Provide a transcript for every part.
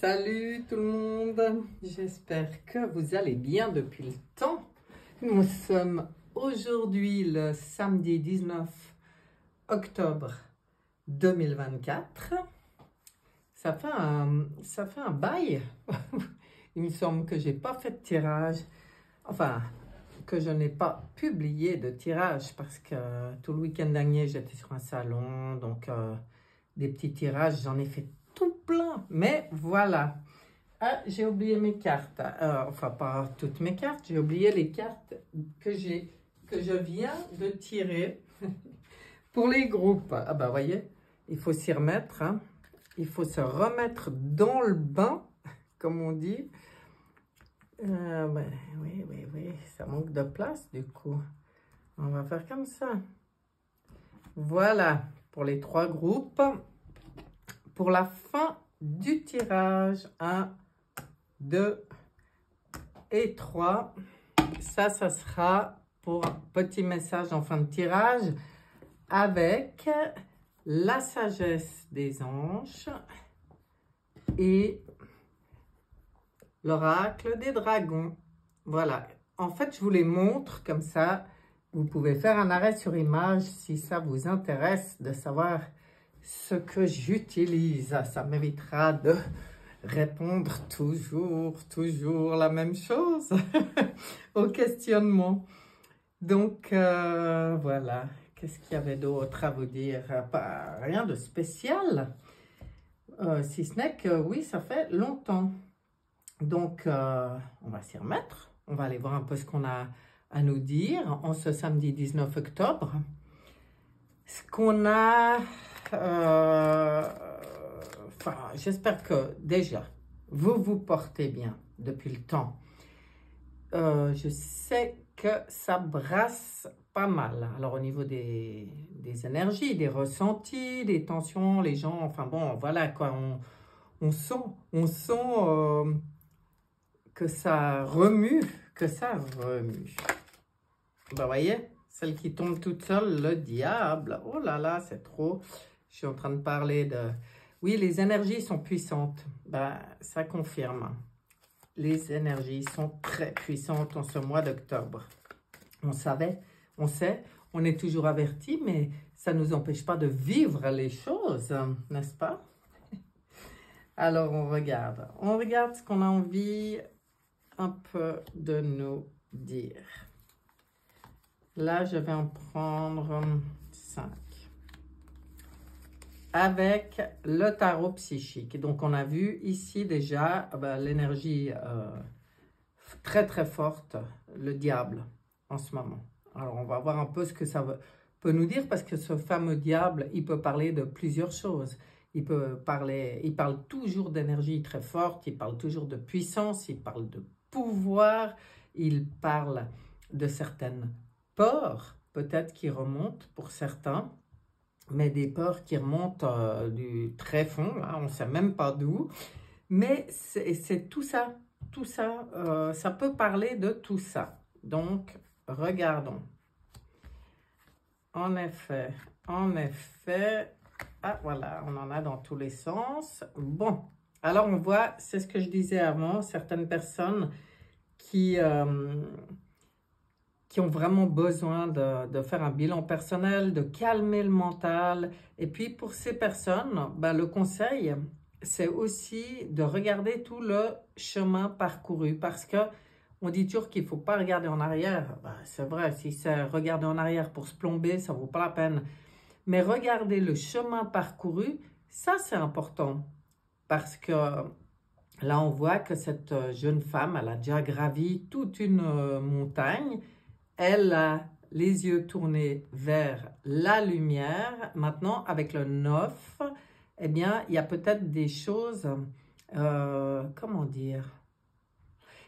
Salut tout le monde, j'espère que vous allez bien depuis le temps. Nous sommes aujourd'hui le samedi 19 octobre 2024. Ça fait un bail. Il me semble que j'ai pas fait de tirage, enfin que je n'ai pas publié de tirage parce que tout le week-end dernier j'étais sur un salon, donc des petits tirages, j'en ai fait tout plein, mais voilà. Ah, j'ai oublié mes cartes, enfin pas toutes mes cartes, j'ai oublié les cartes que je viens de tirer pour les groupes. Ah bah voyez, il faut s'y remettre, hein. Il faut se remettre dans le bain, comme on dit. Oui, ça manque de place du coup. On va faire comme ça. Voilà, pour les 3 groupes. Pour la fin du tirage, 1, 2 et 3. Ça sera pour un petit message en fin de tirage avec la sagesse des anges et l'oracle des dragons. Voilà. En fait, je vous les montre comme ça. Vous pouvez faire un arrêt sur image si ça vous intéresse de savoir ce que j'utilise. Ça m'évitera de répondre toujours la même chose au questionnement. Donc, voilà. Qu'est-ce qu'il y avait d'autre à vous dire? Pas rien de spécial. Si ce n'est que, oui, ça fait longtemps. Donc, on va s'y remettre. On va aller voir un peu ce qu'on a à nous dire en ce samedi 19 octobre. Ce qu'on a... Enfin, j'espère que déjà, vous vous portez bien depuis le temps. Je sais que ça brasse pas mal. Alors, au niveau des énergies, des ressentis, des tensions, les gens, enfin bon, voilà quoi, on sent que ça remue, Ben, voyez, celle qui tombe toute seule, le diable. Oh là là, c'est trop. Je suis en train de parler de... Oui, les énergies sont puissantes. Ben, ça confirme. Les énergies sont très puissantes en ce mois d'octobre. On sait, on est toujours averti, mais ça ne nous empêche pas de vivre les choses, n'est-ce pas? Alors, on regarde ce qu'on a envie un peu de nous dire. Là, je vais en prendre 5. Avec le tarot psychique. Donc, on a vu ici déjà l'énergie très forte, le diable en ce moment. Alors, on va voir un peu ce que ça peut nous dire parce que ce fameux diable, il peut parler de plusieurs choses. Il parle toujours d'énergie très forte, il parle toujours de puissance, il parle de pouvoir, il parle de certaines peurs, peut-être qui remontent pour certains, mais des peurs qui remontent du très fond, là, on ne sait même pas d'où, mais c'est tout ça, ça peut parler de tout ça. Donc, regardons. En effet, ah voilà, on en a dans tous les sens. Bon, alors on voit, c'est ce que je disais avant, certaines personnes qui ont vraiment besoin de faire un bilan personnel, de calmer le mental. Et puis pour ces personnes, le conseil, c'est aussi de regarder tout le chemin parcouru. Parce que on dit toujours qu'il ne faut pas regarder en arrière. C'est vrai, si c'est regarder en arrière pour se plomber, ça ne vaut pas la peine. Mais regarder le chemin parcouru, ça c'est important. Parce que là, on voit que cette jeune femme, elle a déjà gravi toute une montagne. Elle a les yeux tournés vers la lumière. Maintenant, avec le 9, eh bien, il y a peut-être des choses, comment dire,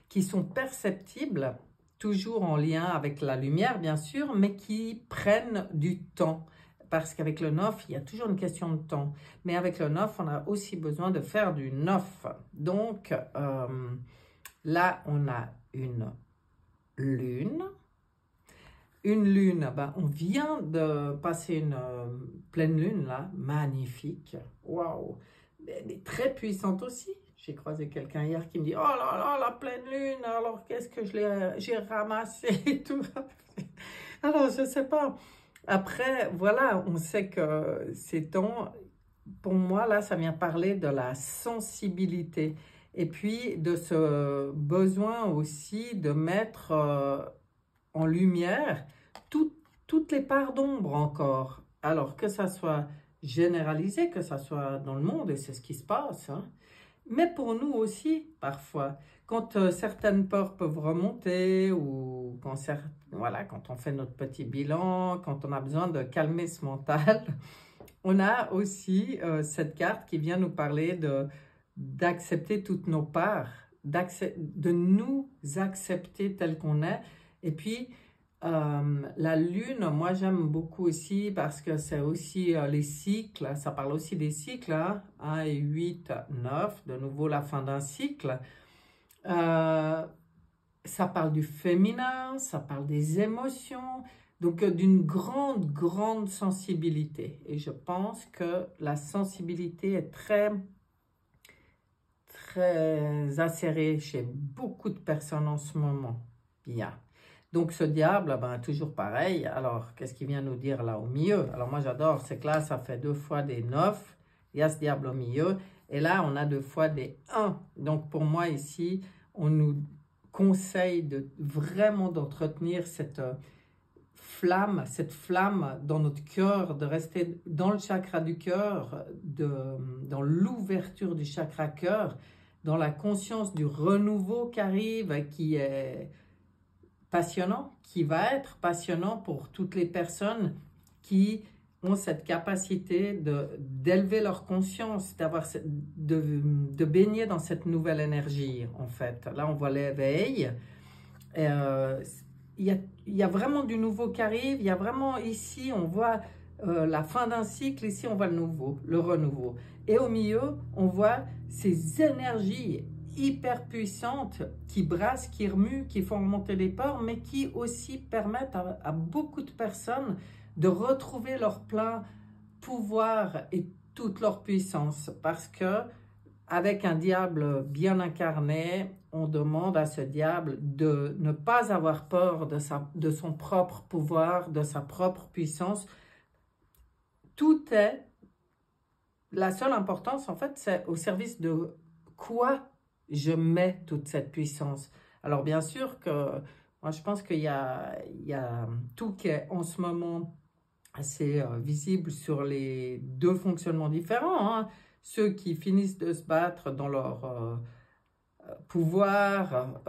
qui sont perceptibles, toujours en lien avec la lumière, bien sûr, mais qui prennent du temps. Parce qu'avec le 9, il y a toujours une question de temps. Mais avec le 9, on a aussi besoin de faire du 9. Donc, là, on a une lune. Une lune, on vient de passer une pleine lune, là, magnifique. Waouh! Elle est très puissante aussi. J'ai croisé quelqu'un hier qui me dit, oh là là, la pleine lune, alors qu'est-ce que j'ai ramassé et tout. Alors, je sais pas. Après, voilà, on sait que ces temps, pour moi, là, ça vient parler de la sensibilité. Et puis, de ce besoin aussi de mettre en lumière toutes les parts d'ombre encore. Alors, que ça soit généralisé, que ça soit dans le monde, et c'est ce qui se passe, hein. Mais pour nous aussi, parfois, quand certaines peurs peuvent remonter ou quand, voilà, quand on fait notre petit bilan, quand on a besoin de calmer ce mental, on a aussi cette carte qui vient nous parler d'accepter toutes nos parts, de nous accepter tel qu'on est. Et puis, la lune, moi j'aime beaucoup aussi parce que c'est aussi les cycles, ça parle aussi des cycles, hein, 1 et 8, 9, de nouveau la fin d'un cycle. Ça parle du féminin, ça parle des émotions, donc d'une grande sensibilité. Et je pense que la sensibilité est très acérée chez beaucoup de personnes en ce moment. Bien. Donc ce diable, ben, toujours pareil. Alors, qu'est-ce qu'il vient nous dire là au milieu? Alors moi j'adore, c'est que là, ça fait 2 fois des 9. Il y a ce diable au milieu. Et là, on a 2 fois des 1. Donc pour moi ici, on nous conseille vraiment d'entretenir cette flamme dans notre cœur, de rester dans le chakra du cœur, dans l'ouverture du chakra cœur, dans la conscience du renouveau qui arrive, qui est passionnant, qui va être passionnant pour toutes les personnes qui ont cette capacité d'élever leur conscience, de baigner dans cette nouvelle énergie, en fait. Là, on voit l'éveil. Il y a vraiment du nouveau qui arrive. Il y a vraiment ici, on voit la fin d'un cycle. Ici, on voit le renouveau. Et au milieu, on voit ces énergies hyper puissantes qui brassent, qui remuent, qui font remonter les peurs, mais qui aussi permettent à beaucoup de personnes de retrouver leur plein pouvoir et toute leur puissance. Parce que avec un diable bien incarné, on demande à ce diable de ne pas avoir peur de son propre pouvoir, de sa propre puissance. Tout est, la seule importance en fait, c'est au service de quoi je mets toute cette puissance. Alors bien sûr que moi je pense qu'il y a tout qui est en ce moment assez visible sur les 2 fonctionnements différents, hein. Ceux qui finissent de se battre dans leur pouvoir,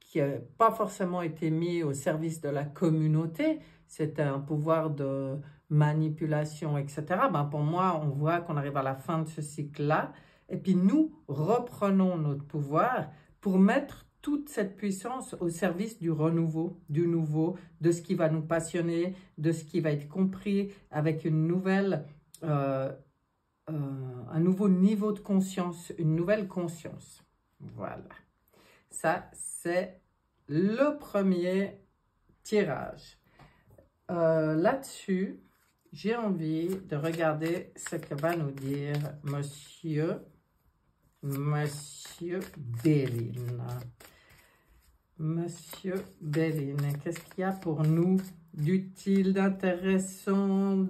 qui n'a pas forcément été mis au service de la communauté, c'était un pouvoir de manipulation, etc. Ben, pour moi, on voit qu'on arrive à la fin de ce cycle-là, et puis nous reprenons notre pouvoir pour mettre toute cette puissance au service du renouveau, du nouveau, de ce qui va nous passionner, de ce qui va être compris avec une nouvelle, un nouveau niveau de conscience, une nouvelle conscience. Voilà. Ça, c'est le premier tirage. Là-dessus, j'ai envie de regarder ce que va nous dire Monsieur Béline. Monsieur Béline, qu'est-ce qu'il y a pour nous d'utile, d'intéressant,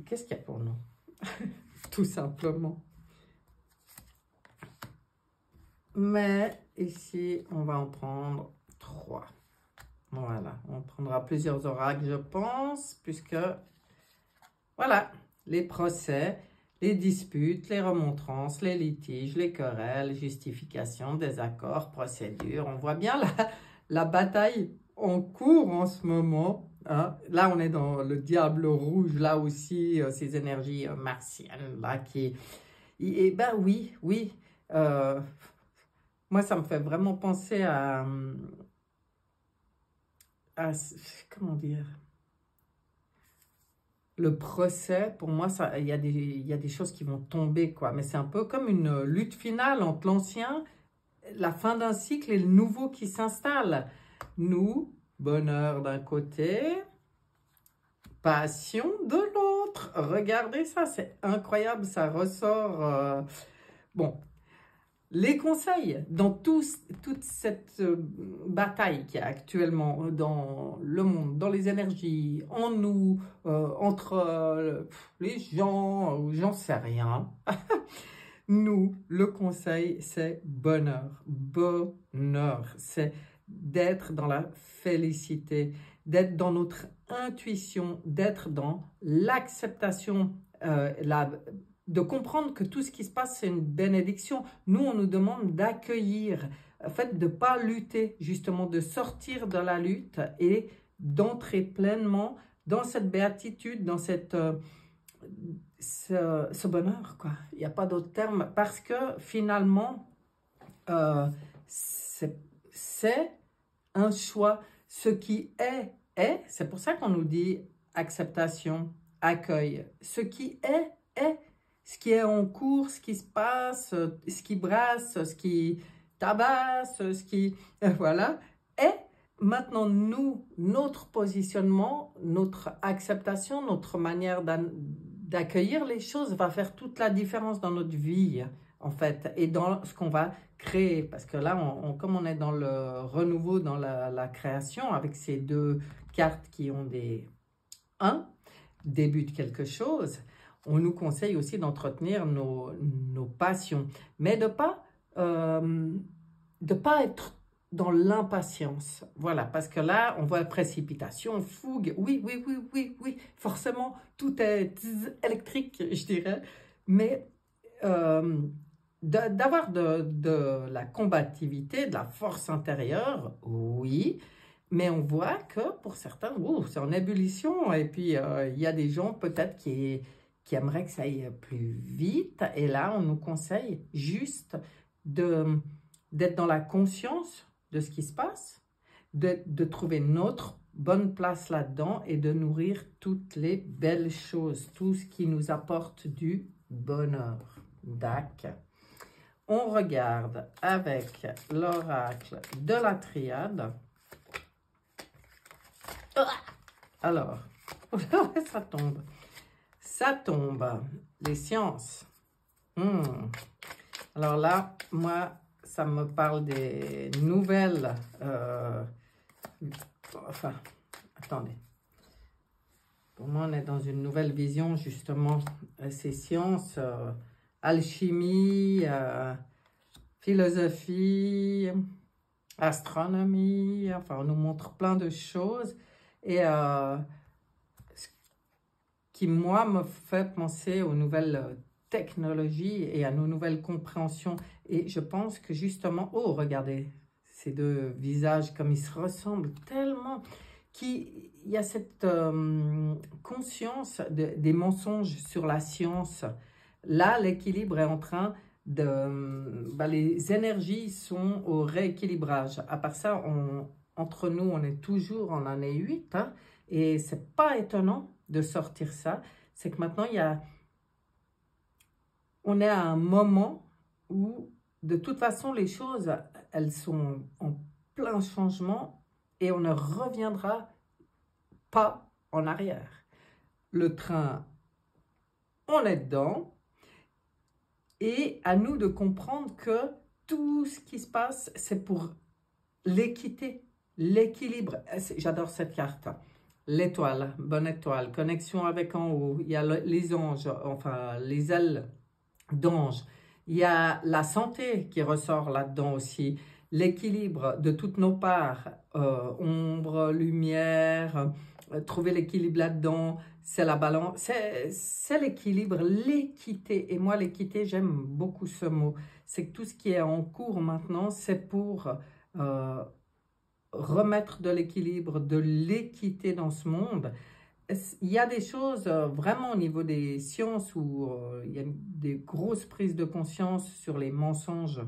Qu'est-ce qu'il y a pour nous? Tout simplement. Mais ici, on va en prendre 3. Voilà, on prendra plusieurs oracles, je pense, puisque, voilà, les procès, les disputes, les remontrances, les litiges, les querelles, justifications, désaccords, procédures. On voit bien la bataille en cours en ce moment. Hein. Là, on est dans le diable rouge, là aussi, ces énergies martiennes, là, qui... Et ben oui. Moi, ça me fait vraiment penser à comment dire, le procès. Pour moi, il y a des choses qui vont tomber, quoi. Mais c'est un peu comme une lutte finale entre l'ancien, la fin d'un cycle et le nouveau qui s'installe. Nous, bonheur d'un côté, passion de l'autre. autre. Regardez ça, c'est incroyable, ça ressort. Bon, les conseils dans toute cette bataille qu'il y a actuellement dans le monde, dans les énergies, en nous, entre les gens, ou j'en sais rien. Nous, le conseil, c'est bonheur. Bonheur, c'est d'être dans la félicité, d'être dans notre intuition, d'être dans l'acceptation, de comprendre que tout ce qui se passe, c'est une bénédiction. Nous, on nous demande d'accueillir, en fait, de ne pas lutter, justement, de sortir de la lutte et d'entrer pleinement dans cette béatitude, dans cette, ce bonheur, quoi. Il n'y a pas d'autre terme, parce que finalement, c'est un choix. Ce qui est. C'est pour ça qu'on nous dit acceptation, accueil. Ce qui est. Ce qui est en cours, ce qui se passe, ce qui brasse, ce qui tabasse, ce qui... voilà. Et maintenant, nous, notre positionnement, notre acceptation, notre manière d'accueillir les choses va faire toute la différence dans notre vie, en fait, et dans ce qu'on va créer. Parce que là, comme on est dans le renouveau, dans la création, avec ces deux cartes qui ont des 1, début de quelque chose, on nous conseille aussi d'entretenir nos passions, mais de pas être dans l'impatience. Voilà, parce que là, on voit précipitation, fougue. Oui, forcément, tout est électrique, je dirais. Mais d'avoir de la combativité, de la force intérieure, oui. Mais on voit que pour certains, c'est en ébullition. Et puis, il y a des gens peut-être qui aimeraient que ça aille plus vite. Et là, on nous conseille juste d'être dans la conscience de ce qui se passe, de trouver notre bonne place là-dedans et de nourrir toutes les belles choses, tout ce qui nous apporte du bonheur. D'accord. On regarde avec l'oracle de la triade. Alors, ça tombe. Ça tombe. Les sciences. Alors là, moi, ça me parle des nouvelles... enfin, attendez. Pour moi, on est dans une nouvelle vision, justement. Ces sciences, alchimie, philosophie, astronomie. Enfin, on nous montre plein de choses. Et ce qui, moi, me fait penser aux nouvelles technologies et à nos nouvelles compréhensions. Et je pense que justement, oh, regardez, ces deux visages, comme ils se ressemblent tellement, qu'il y a cette conscience des mensonges sur la science. Là, l'équilibre est en train de... les énergies sont au rééquilibrage. À part ça, entre nous, on est toujours en année 8, hein, et c'est pas étonnant de sortir ça. C'est que maintenant, on est à un moment où, de toute façon, les choses, elles sont en plein changement et on ne reviendra pas en arrière. Le train, on est dedans et à nous de comprendre que tout ce qui se passe, c'est pour l'équité, l'équilibre. J'adore cette carte. L'étoile, bonne étoile, connexion avec en haut. Il y a les anges, enfin les ailes d'ange. Il y a la santé qui ressort là-dedans aussi. L'équilibre de toutes nos parts, ombre, lumière, trouver l'équilibre là-dedans, c'est la balance, c'est l'équilibre, l'équité. Et moi, l'équité, j'aime beaucoup ce mot. C'est que tout ce qui est en cours maintenant, c'est pour remettre de l'équilibre, de l'équité dans ce monde. Il y a des choses vraiment au niveau des sciences où il y a des grosses prises de conscience sur les mensonges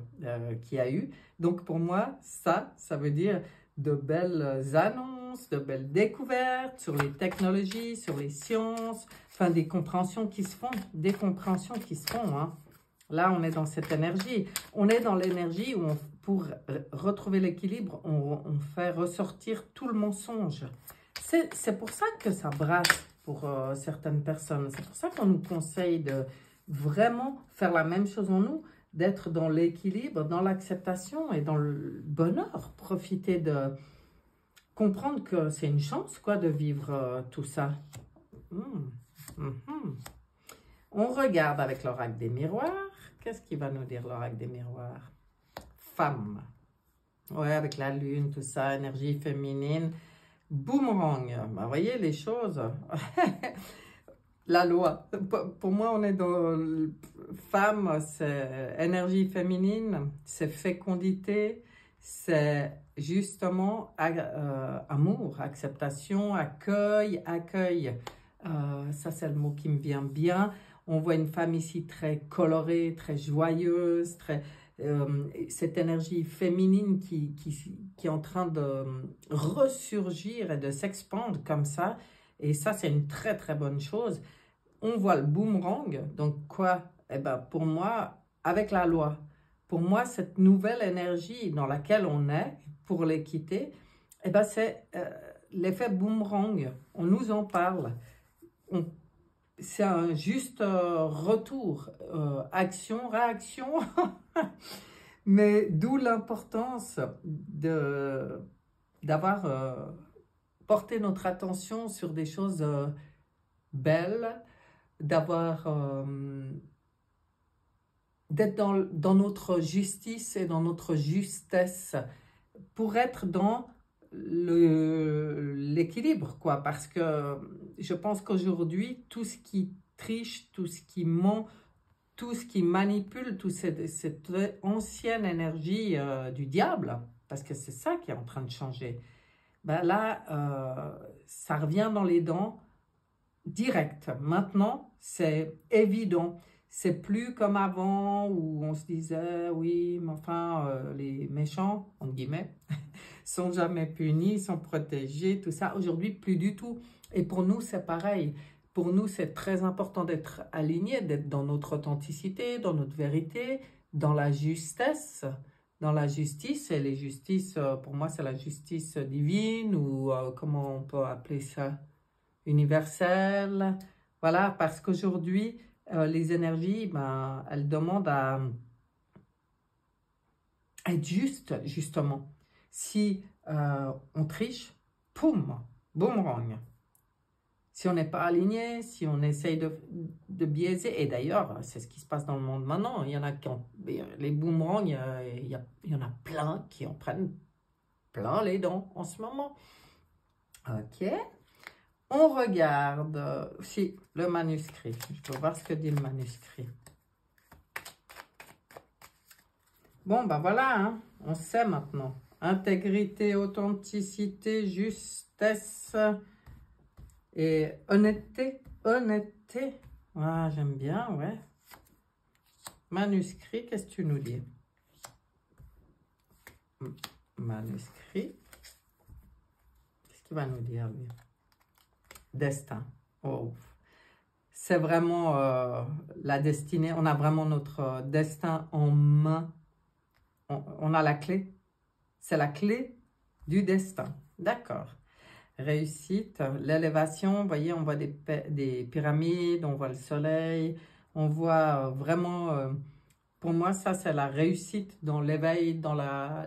qu'il y a eu. Donc pour moi, ça veut dire de belles annonces, de belles découvertes sur les technologies, sur les sciences, enfin des compréhensions qui se font, des compréhensions qui se font, hein. Là, on est dans cette énergie. On est dans l'énergie où, pour retrouver l'équilibre, on fait ressortir tout le mensonge. C'est pour ça que ça brasse. pour certaines personnes. C'est pour ça qu'on nous conseille de vraiment faire la même chose en nous, d'être dans l'équilibre, dans l'acceptation et dans le bonheur. Profiter de comprendre que c'est une chance, quoi, de vivre tout ça. On regarde avec l'oracle des miroirs. Qu'est-ce qui va nous dire l'oracle des miroirs? Femme. Ouais, avec la lune, tout ça, énergie féminine. Boomerang. Bah, vous voyez les choses. La loi. Pour moi, on est dans femme, c'est énergie féminine, c'est fécondité, c'est justement amour, acceptation, accueil. Ça, c'est le mot qui me vient bien. On voit une femme ici très colorée, très joyeuse, cette énergie féminine qui est en train de ressurgir et de s'expandre comme ça. Et ça, c'est une très, très bonne chose. On voit le boomerang. Donc, quoi? Eh ben, pour moi, avec la loi, pour moi, cette nouvelle énergie dans laquelle on est, pour l'équité, eh ben, c'est l'effet boomerang. On nous en parle. C'est un juste retour, action, réaction. Mais d'où l'importance d'avoir porté notre attention sur des choses belles, d'être dans notre justice et dans notre justesse pour être dans l'équilibre, quoi. Parce que je pense qu'aujourd'hui, tout ce qui triche, tout ce qui ment, tout ce qui manipule, toute cette ancienne énergie du diable, parce que c'est ça qui est en train de changer, ben là, ça revient dans les dents direct. Maintenant, c'est évident. C'est plus comme avant où on se disait, oui, mais enfin, les méchants, entre guillemets, sont jamais punis, sont protégés, tout ça. Aujourd'hui, plus du tout. Et pour nous, c'est pareil. Pour nous, c'est très important d'être aligné, d'être dans notre authenticité, dans notre vérité, dans la justesse, dans la justice. Et les justices, pour moi, c'est la justice divine ou comment on peut appeler ça? Universelle. Voilà, parce qu'aujourd'hui, les énergies, ben, elles demandent à être justes, justement. Si on triche, poum, boomerang. Si on n'est pas aligné, si on essaye de biaiser, et d'ailleurs, c'est ce qui se passe dans le monde maintenant, il y en a qui ont, les boomerangs, il y en a plein qui en prennent plein les dents en ce moment. Ok. On regarde si le manuscrit. Je peux voir ce que dit le manuscrit. Bon, ben voilà, hein, on sait maintenant. Intégrité, authenticité, justesse et honnêteté. Honnêteté. Ah, j'aime bien, ouais. Manuscrit, qu'est-ce que tu nous dis? Manuscrit. Qu'est-ce qu'il va nous dire, lui? Destin. Oh. C'est vraiment la destinée. On a vraiment notre destin en main. On a la clé. C'est la clé du destin. D'accord. Réussite, l'élévation. Vous voyez, on voit des pyramides, on voit le soleil. On voit vraiment, pour moi, ça, c'est la réussite dans l'éveil, dans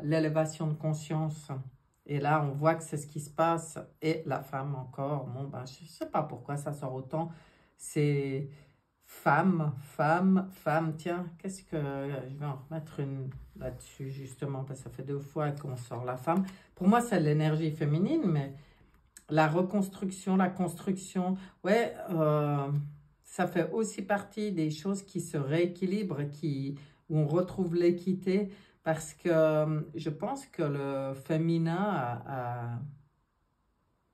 l'élévation de conscience. Et là, on voit que c'est ce qui se passe. Et la femme encore, bon, ben, je ne sais pas pourquoi ça sort autant. C'est femme, femme, femme. Tiens, qu'est-ce que... Je vais en remettre une là-dessus, justement, parce que ça fait 2 fois qu'on sort la femme. Pour moi, c'est l'énergie féminine, mais la reconstruction, la construction, ouais, ça fait aussi partie des choses qui se rééquilibrent, où on retrouve l'équité. Parce que je pense que le féminin,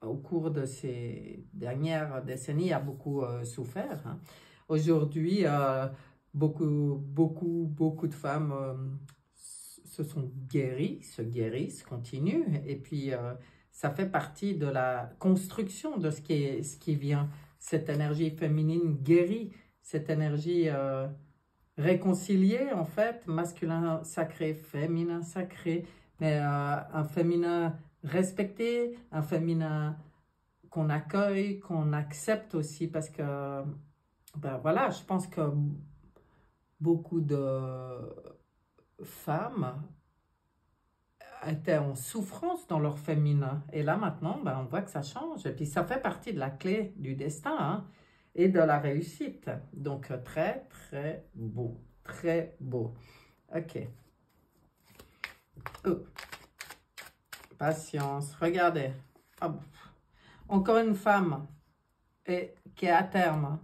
au cours de ces dernières décennies, a beaucoup souffert. Hein. Aujourd'hui, beaucoup de femmes se sont guéries, se guérissent, continuent. Et puis, ça fait partie de la construction de ce qui vient. Cette énergie féminine guérie, cette énergie... réconcilier en fait, masculin sacré, féminin sacré, mais un féminin respecté, un féminin qu'on accueille, qu'on accepte aussi, parce que, ben voilà, je pense que beaucoup de femmes étaient en souffrance dans leur féminin. Et là, maintenant, ben, on voit que ça change. Et puis, ça fait partie de la clé du destin, hein, et de la réussite. Donc, très, très beau. Très beau. OK. Oh. Patience. Regardez. Hop. Encore une femme qui est à terme.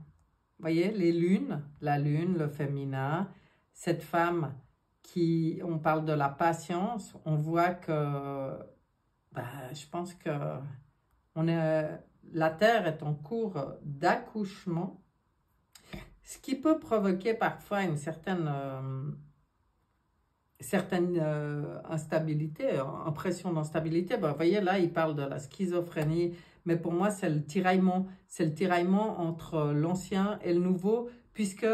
Vous voyez, les lunes, la lune, le féminin. Cette femme qui, on parle de la patience, on voit que, ben, je pense que la Terre est en cours d'accouchement, ce qui peut provoquer parfois une certaine instabilité, impression d'instabilité. Ben, vous voyez, là, il parle de la schizophrénie, mais pour moi, c'est le tiraillement. C'est le tiraillement entre l'ancien et le nouveau, puisque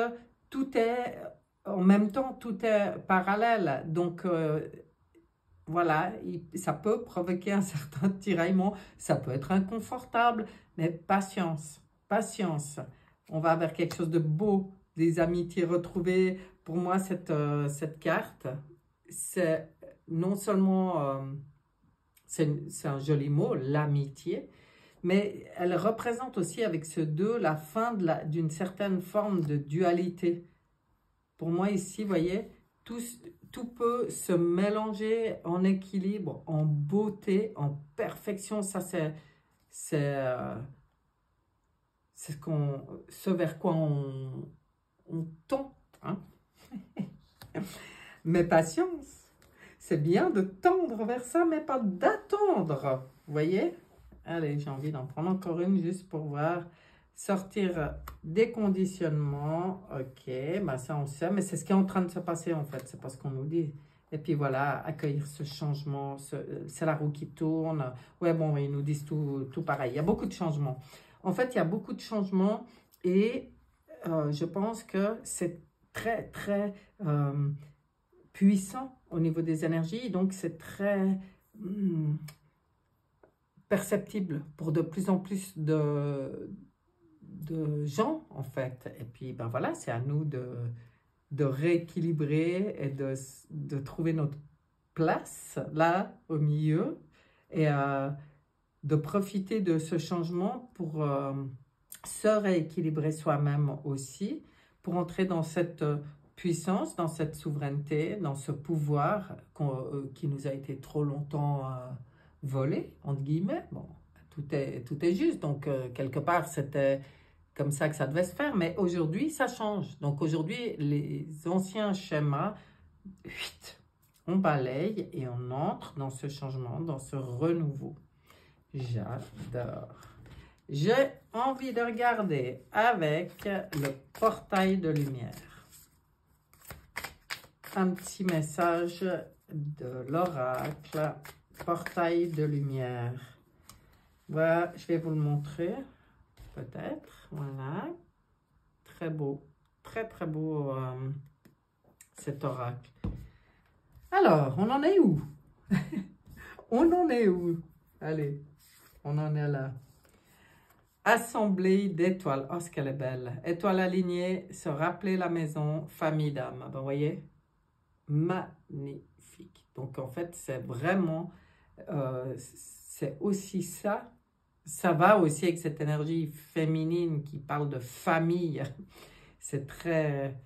tout est, en même temps, tout est parallèle. Donc, voilà, ça peut provoquer un certain tiraillement, ça peut être inconfortable, mais patience, patience. On va vers quelque chose de beau, des amitiés retrouvées. Pour moi, cette carte, c'est non seulement, c'est un joli mot, l'amitié, mais elle représente aussi avec ce 2 la fin d'une certaine forme de dualité. Pour moi ici, vous voyez, tout peut se mélanger en équilibre, en beauté, en perfection. Ça, ce vers quoi on tend, hein? Mais patience, c'est bien de tendre vers ça, mais pas d'attendre. Vous voyez? Allez, j'ai envie d'en prendre encore une juste pour voir. Sortir des conditionnements. Ok, bah ça on sait, mais c'est ce qui est en train de se passer en fait. C'est pas ce qu'on nous dit. Et puis voilà, accueillir ce changement. C'est la roue qui tourne. Ouais, bon, ils nous disent tout pareil. Il y a beaucoup de changements. En fait, il y a beaucoup de changements et je pense que c'est très, très puissant au niveau des énergies. Donc, c'est très perceptible pour de plus en plus de gens, en fait. Et puis, ben voilà, c'est à nous de rééquilibrer et de trouver notre place, là, au milieu, et de profiter de ce changement pour se rééquilibrer soi-même aussi, pour entrer dans cette puissance, dans cette souveraineté, dans ce pouvoir qui nous a été trop longtemps volé, entre guillemets. Bon, tout est juste, donc quelque part, c'était comme ça que ça devait se faire, mais aujourd'hui, ça change. Donc aujourd'hui, les anciens schémas, on balaye et on entre dans ce changement, dans ce renouveau. J'adore. J'ai envie de regarder avec le portail de lumière. Un petit message de l'oracle, portail de lumière. Voilà, je vais vous le montrer, peut-être. Voilà. Très beau. Très, très beau cet oracle. Alors, on en est où? On en est où? Allez, on en est là. Assemblée d'étoiles. Oh, ce qu'elle est belle. Étoile alignée, se rappeler la maison, famille d'âme. Ben, vous voyez? Magnifique. Donc, en fait, c'est vraiment, c'est aussi ça. Ça va aussi avec cette énergie féminine qui parle de famille. C'est très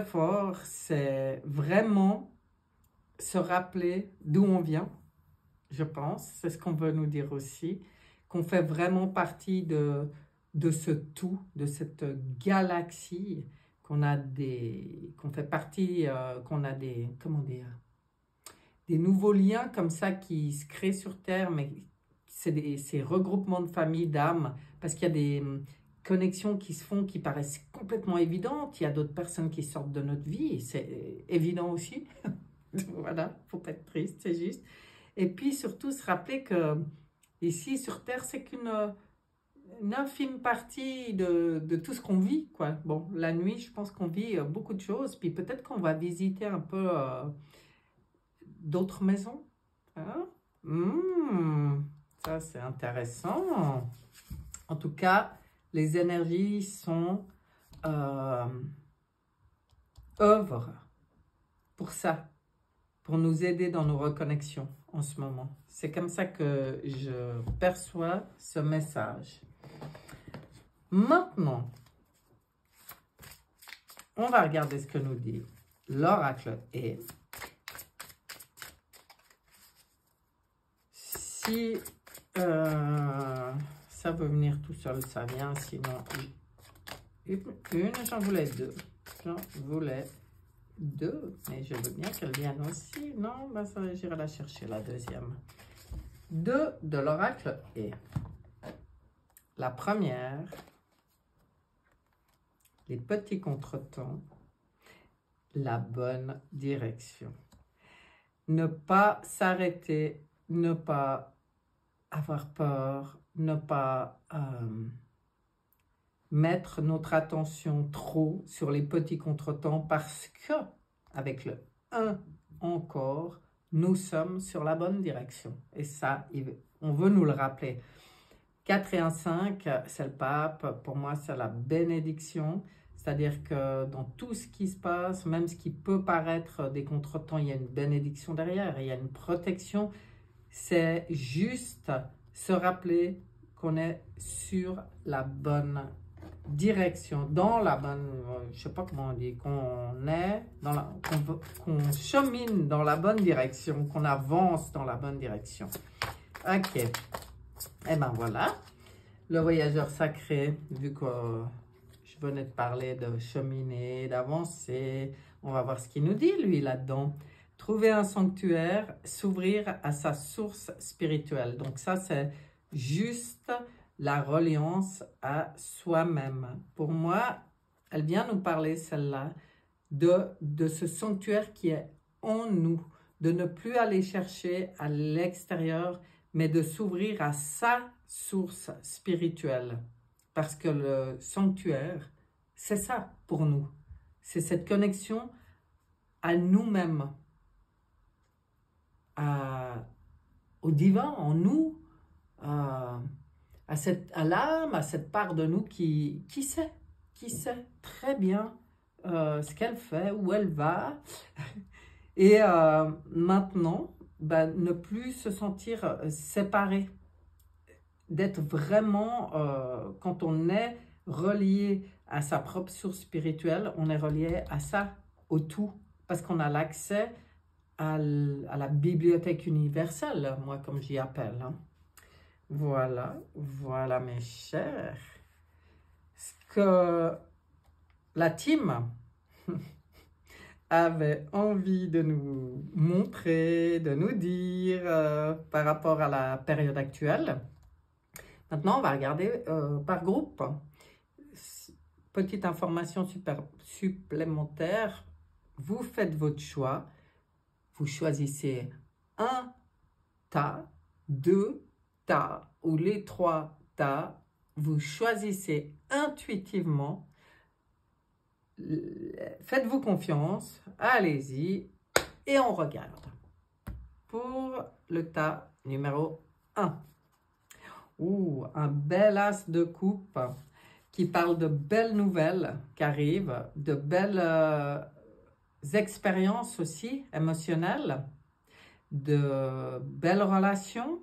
fort. C'est vraiment se rappeler d'où on vient. Je pense, c'est ce qu'on veut nous dire aussi, qu'on fait vraiment partie de ce tout, de cette galaxie, qu'on fait partie, qu'on a comment dire, des nouveaux liens comme ça qui se créent sur Terre, mais c'est ces regroupements de familles, d'âmes, parce qu'il y a des connexions qui se font qui paraissent complètement évidentes, il y a d'autres personnes qui sortent de notre vie, c'est évident aussi, voilà, faut pas être triste, c'est juste. Et puis surtout se rappeler que ici sur Terre, c'est qu'une infime partie de tout ce qu'on vit, quoi. Bon, la nuit, je pense qu'on vit beaucoup de choses, puis peut-être qu'on va visiter un peu d'autres maisons, hein? Ça, c'est intéressant. En tout cas, les énergies sont œuvrent pour ça, pour nous aider dans nos reconnexions en ce moment. C'est comme ça que je perçois ce message. Maintenant, on va regarder ce que nous dit l'oracle et si ça veut venir tout seul, ça vient, sinon j'en voulais deux. J'en voulais deux, mais je veux bien qu'elle vienne aussi. Non, ben ça, j'irai la chercher, la deuxième. Deux de l'oracle et la première, les petits contretemps, la bonne direction. Ne pas s'arrêter, ne pas avoir peur, ne pas mettre notre attention trop sur les petits contretemps parce que, avec le 1 encore, nous sommes sur la bonne direction. Et ça, on veut nous le rappeler. 4 et 1, 5, c'est le pape. Pour moi, c'est la bénédiction. C'est-à-dire que dans tout ce qui se passe, même ce qui peut paraître des contretemps, il y a une bénédiction derrière, il y a une protection. C'est juste se rappeler qu'on est sur la bonne direction, dans la bonne, je sais pas comment on dit, qu'on est dans la, qu'on chemine dans la bonne direction, qu'on avance dans la bonne direction. Ok. Et ben voilà, le voyageur sacré, vu que je venais de parler de cheminer, d'avancer, on va voir ce qu'il nous dit lui là-dedans. Trouver un sanctuaire, s'ouvrir à sa source spirituelle. Donc ça, c'est juste la reliance à soi-même. Pour moi, elle vient nous parler, celle-là, de ce sanctuaire qui est en nous, de ne plus aller chercher à l'extérieur, mais de s'ouvrir à sa source spirituelle. Parce que le sanctuaire, c'est ça pour nous. C'est cette connexion à nous-mêmes, au divin, en nous, à l'âme, à cette part de nous qui sait très bien ce qu'elle fait, où elle va. Et maintenant, ben, ne plus se sentir séparé, d'être vraiment, quand on est relié à sa propre source spirituelle, on est relié à ça, au tout, parce qu'on a l'accès à la bibliothèque universelle, moi comme j'y appelle. Hein. Voilà, voilà mes chers. Ce que la team avait envie de nous montrer, de nous dire par rapport à la période actuelle. Maintenant, on va regarder par groupe. Petite information supplémentaire. Vous faites votre choix. Vous choisissez un tas, 2 tas ou les 3 tas. Vous choisissez intuitivement. Faites-vous confiance. Allez-y. Et on regarde. Pour le tas numéro 1. Ouh, un bel as de coupe qui parle de belles nouvelles qui arrivent, de belles expériences aussi émotionnelles, de belles relations,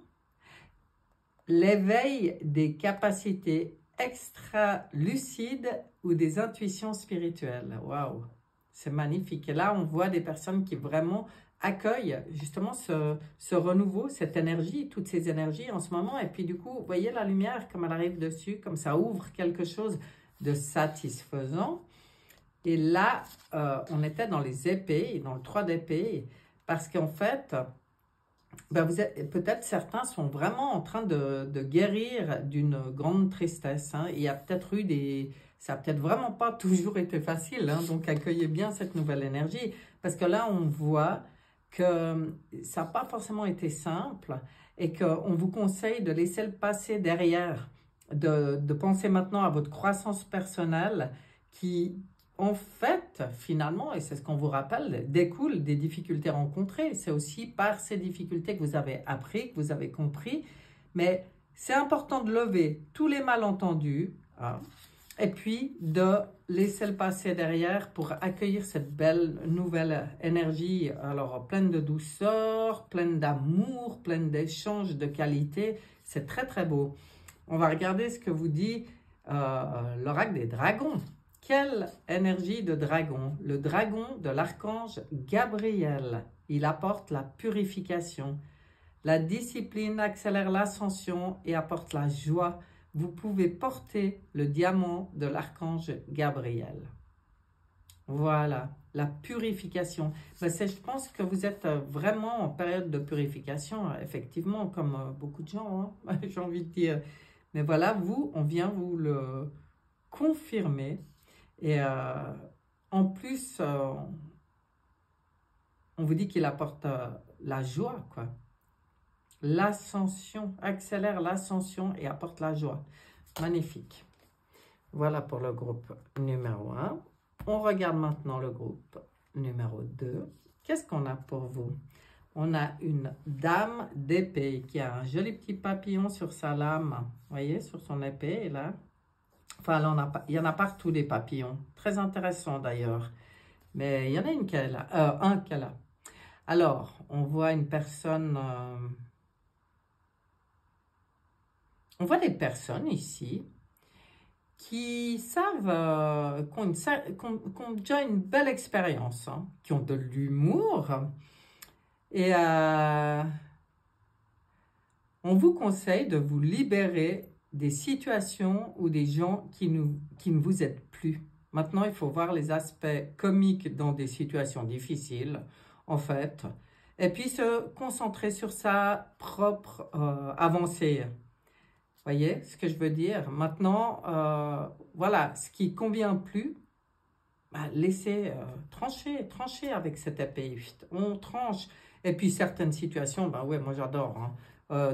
l'éveil des capacités extra-lucides ou des intuitions spirituelles. Waouh, c'est magnifique. Et là, on voit des personnes qui vraiment accueillent justement ce renouveau, cette énergie, toutes ces énergies en ce moment. Et puis du coup, vous voyez la lumière comme elle arrive dessus, comme ça ouvre quelque chose de satisfaisant. Et là, on était dans les épées, dans le 3 d'épée, parce qu'en fait, ben peut-être certains sont vraiment en train de guérir d'une grande tristesse. Hein. Il y a peut-être eu ça n'a peut-être vraiment pas toujours été facile, hein, donc accueillez bien cette nouvelle énergie, parce que là, on voit que ça n'a pas forcément été simple et qu'on vous conseille de laisser le passé derrière, de penser maintenant à votre croissance personnelle qui, en fait, finalement, et c'est ce qu'on vous rappelle, découle des difficultés rencontrées. C'est aussi par ces difficultés que vous avez appris, que vous avez compris. Mais c'est important de lever tous les malentendus, hein, et puis de laisser le passer derrière pour accueillir cette belle nouvelle énergie, alors pleine de douceur, pleine d'amour, pleine d'échanges de qualité. C'est très très beau. On va regarder ce que vous dit l'oracle des dragons. Quelle énergie de dragon! Le dragon de l'archange Gabriel. Il apporte la purification. La discipline accélère l'ascension et apporte la joie. Vous pouvez porter le diamant de l'archange Gabriel. Voilà, la purification. Ben je pense que vous êtes vraiment en période de purification, effectivement, comme beaucoup de gens, hein, j'ai envie de dire. Mais voilà, vous, on vient vous le confirmer. Et en plus, on vous dit qu'il apporte la joie, quoi. L'ascension, accélère l'ascension et apporte la joie. Magnifique. Voilà pour le groupe numéro 1. On regarde maintenant le groupe numéro 2. Qu'est-ce qu'on a pour vous? On a une dame d'épée qui a un joli petit papillon sur sa lame. Vous voyez, sur son épée, là. Enfin, là, il y en a partout des papillons. Très intéressant d'ailleurs. Mais il y en a une qu'elle a, un qu'elle a. Alors, on voit une personne... on voit des personnes ici qui savent, qui ont déjà une belle expérience, hein, qui ont de l'humour. Et on vous conseille de vous libérer des situations ou des gens qui ne vous aident plus. Maintenant, il faut voir les aspects comiques dans des situations difficiles, en fait, et puis se concentrer sur sa propre avancée. Voyez ce que je veux dire? Maintenant, voilà, ce qui ne convient plus, bah, laissez trancher avec cette épée. On tranche. Et puis certaines situations, bah ouais, moi j'adore, hein,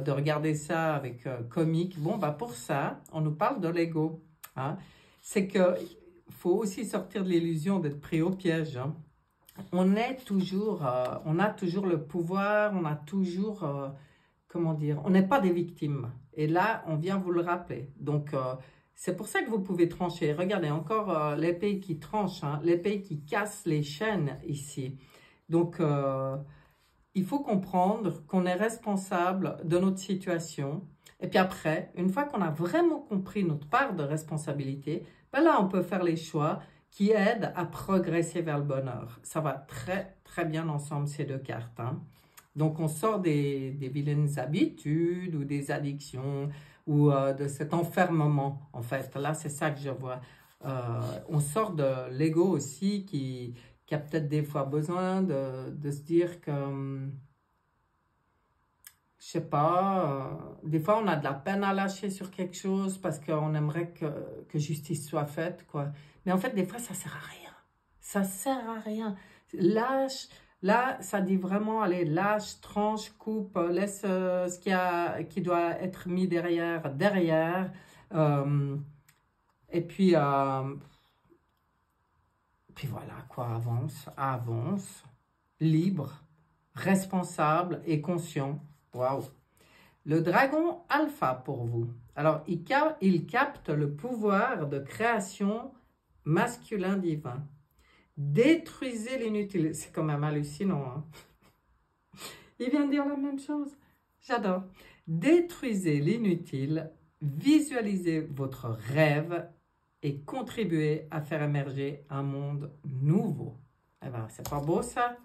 de regarder ça avec comique. Bon, bah pour ça, on nous parle de l'ego. Hein. C'est que faut aussi sortir de l'illusion d'être pris au piège. Hein. On est toujours, on a toujours le pouvoir, on a toujours, comment dire, on n'est pas des victimes. Et là, on vient vous le rappeler. Donc, c'est pour ça que vous pouvez trancher. Regardez, encore l'épée qui tranche, hein, l'épée qui casse les chaînes ici. Donc, il faut comprendre qu'on est responsable de notre situation. Et puis après, une fois qu'on a vraiment compris notre part de responsabilité, ben là, on peut faire les choix qui aident à progresser vers le bonheur. Ça va très, très bien ensemble, ces deux cartes. Hein. Donc, on sort des vilaines habitudes ou des addictions ou de cet enfermement, en fait. Là, c'est ça que je vois. On sort de l'ego aussi qui a peut-être des fois besoin de se dire que, je sais pas, des fois on a de la peine à lâcher sur quelque chose parce qu'on aimerait que justice soit faite, quoi. Mais en fait, des fois, ça sert à rien. Ça sert à rien. Lâche, là, ça dit vraiment, allez, lâche, tranche, coupe, laisse ce qui doit être mis derrière. Et puis voilà, quoi, avance, libre, responsable et conscient. Waouh! Le dragon alpha pour vous. Alors, il capte le pouvoir de création masculin divin. Détruisez l'inutile. C'est quand même hallucinant. Hein? Il vient de dire la même chose. J'adore. Détruisez l'inutile, visualisez votre rêve et contribuez à faire émerger un monde nouveau. Eh ben, c'est pas beau ça?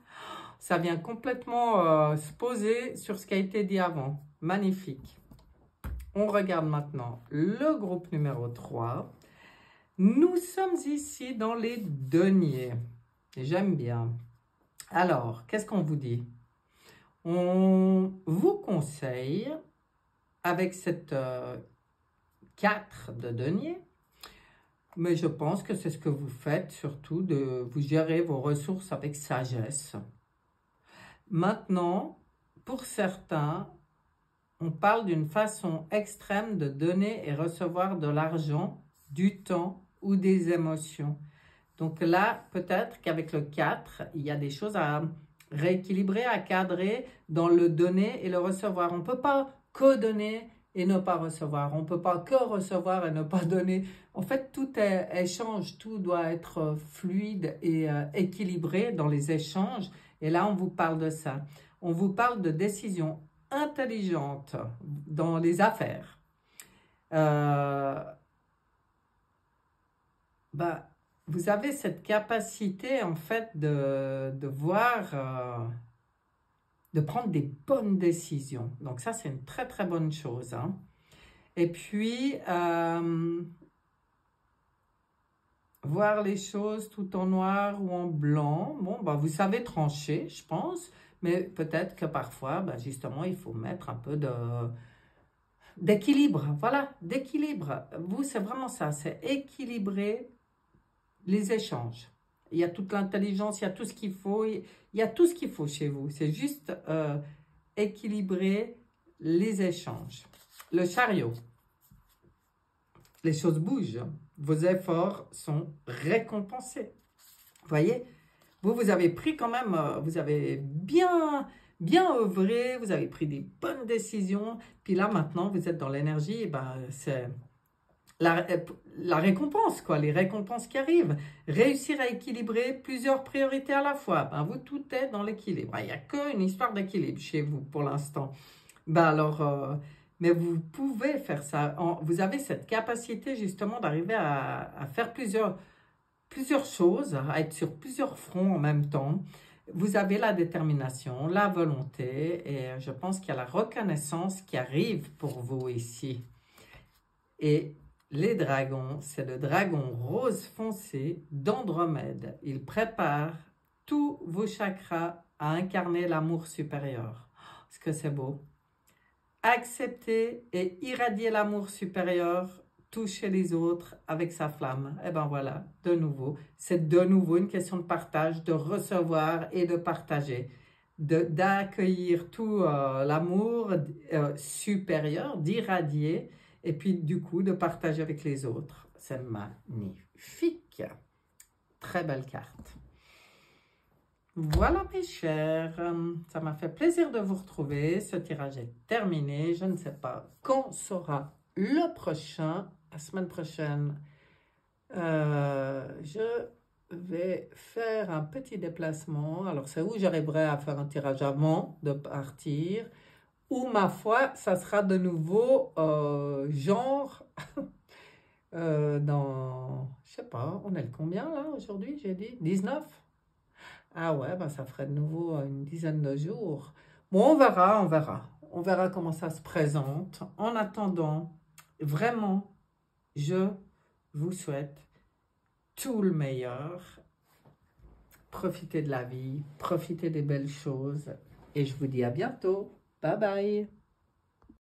Ça vient complètement se poser sur ce qui a été dit avant. Magnifique. On regarde maintenant le groupe numéro 3. Nous sommes ici dans les deniers. J'aime bien. Alors, qu'est-ce qu'on vous dit? On vous conseille, avec cette 4 de denier, mais je pense que c'est ce que vous faites, surtout de vous gérer vos ressources avec sagesse. Maintenant, pour certains, on parle d'une façon extrême de donner et recevoir de l'argent, du temps ou des émotions. Donc là, peut-être qu'avec le 4, il y a des choses à rééquilibrer, à cadrer dans le donner et le recevoir. On ne peut pas que-donner et ne pas recevoir. On ne peut pas que recevoir et ne pas donner. En fait, tout est échange, tout doit être fluide et équilibré dans les échanges. Et là, on vous parle de ça. On vous parle de décisions intelligentes dans les affaires. Vous avez cette capacité, en fait, de voir, de prendre des bonnes décisions. Donc ça, c'est une très, très bonne chose, hein. Et puis, voir les choses tout en noir ou en blanc. Bon, vous savez trancher, je pense, mais peut-être que parfois, justement, il faut mettre un peu d'équilibre. Voilà, d'équilibre. Vous, c'est vraiment ça, c'est équilibrer les échanges. Il y a toute l'intelligence, il y a tout ce qu'il faut, il y a tout ce qu'il faut chez vous. C'est juste équilibrer les échanges. Le chariot. Les choses bougent. Vos efforts sont récompensés. Vous voyez, vous avez pris quand même, vous avez bien œuvré, vous avez pris des bonnes décisions. Puis là, maintenant, vous êtes dans l'énergie, c'est la récompense, quoi, les récompenses qui arrivent. Réussir à équilibrer plusieurs priorités à la fois. Vous, tout est dans l'équilibre. Il n'y a qu'une histoire d'équilibre chez vous pour l'instant. Mais vous pouvez faire ça. Vous avez cette capacité justement d'arriver à faire plusieurs choses, à être sur plusieurs fronts en même temps. Vous avez la détermination, la volonté et je pense qu'il y a la reconnaissance qui arrive pour vous ici. Et les dragons, c'est le dragon rose foncé d'Andromède. Il prépare tous vos chakras à incarner l'amour supérieur. Est-ce que c'est beau? Accepter et irradier l'amour supérieur, toucher les autres avec sa flamme. Et voilà, de nouveau, c'est de nouveau une question de partage, de recevoir et de partager, d'accueillir tout l'amour supérieur, d'irradier, et puis du coup de partager avec les autres. C'est magnifique. Très belle carte. Voilà mes chers, ça m'a fait plaisir de vous retrouver. Ce tirage est terminé. Je ne sais pas quand sera le prochain. La semaine prochaine, je vais faire un petit déplacement. Alors c'est où j'arriverai à faire un tirage avant de partir. Ou ma foi, ça sera de nouveau genre dans, je sais pas, on est le combien là aujourd'hui, j'ai dit 19? Ah ouais, ça ferait de nouveau une dizaine de jours. Bon, on verra, on verra. On verra comment ça se présente. En attendant, vraiment, je vous souhaite tout le meilleur. Profitez de la vie, profitez des belles choses. Et je vous dis à bientôt. Bye bye.